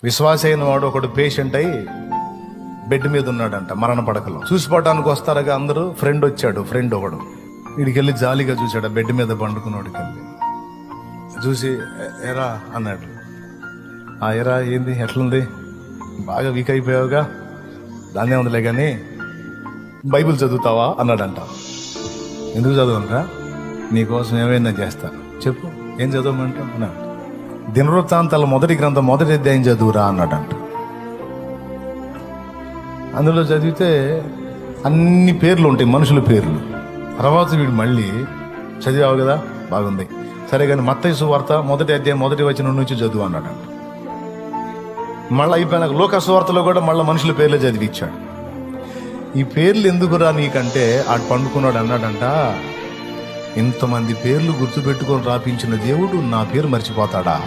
విశ్వాస అయిన వాడు ఒకడు పేషెంట్ అయి బెడ్ మీద ఉన్నాడంట, మరణ పడకలో. చూసిపోవటానికి వస్తారగా అందరూ. ఫ్రెండ్ వచ్చాడు, ఫ్రెండ్ ఒకడు. వీడికెళ్ళి జాలీగా చూశాడు, బెడ్ మీద పండుకున్నోడికి వెళ్ళి చూసి, ఎరా అన్నాడు. ఆ ఎరా ఏంది, ఎట్లుంది, బాగా వీక్ అయిపోయావుగా, దాన్నే ఉందిలే కానీ బైబిల్ చదువుతావా అన్నాడంట. ఎందుకు చదవనురా, నీకోసం ఏమైనా చేస్తాను, చెప్పు ఏం చదవమంటే అన్నాడు. దినవృత్తాంతాల మొదటి గ్రంథం మొదటి అధ్యాయం చదువురా అన్నాడంట. అందులో చదివితే అన్ని పేర్లు ఉంటాయి, మనుషుల పేర్లు. తర్వాత వీడు మళ్ళీ చదివావు కదా, బాగుంది, సరే కానీ మత్తయి సువార్త మొదటి అధ్యాయం మొదటి వచనం నుంచి చదువు అన్నాడంట. మళ్ళీ అయిపోయినాక లోకా సువార్తలో కూడా మళ్ళీ మనుషుల పేర్లే చదివిచ్చాడు. ఈ పేర్లు ఎందుకురా నీకంటే ఆడు పండుకున్నాడు అన్నాడంట, ఇంతమంది పేర్లు గుర్తుపెట్టుకొని రాపించిన దేవుడు నా పేరు మర్చిపోతాడా?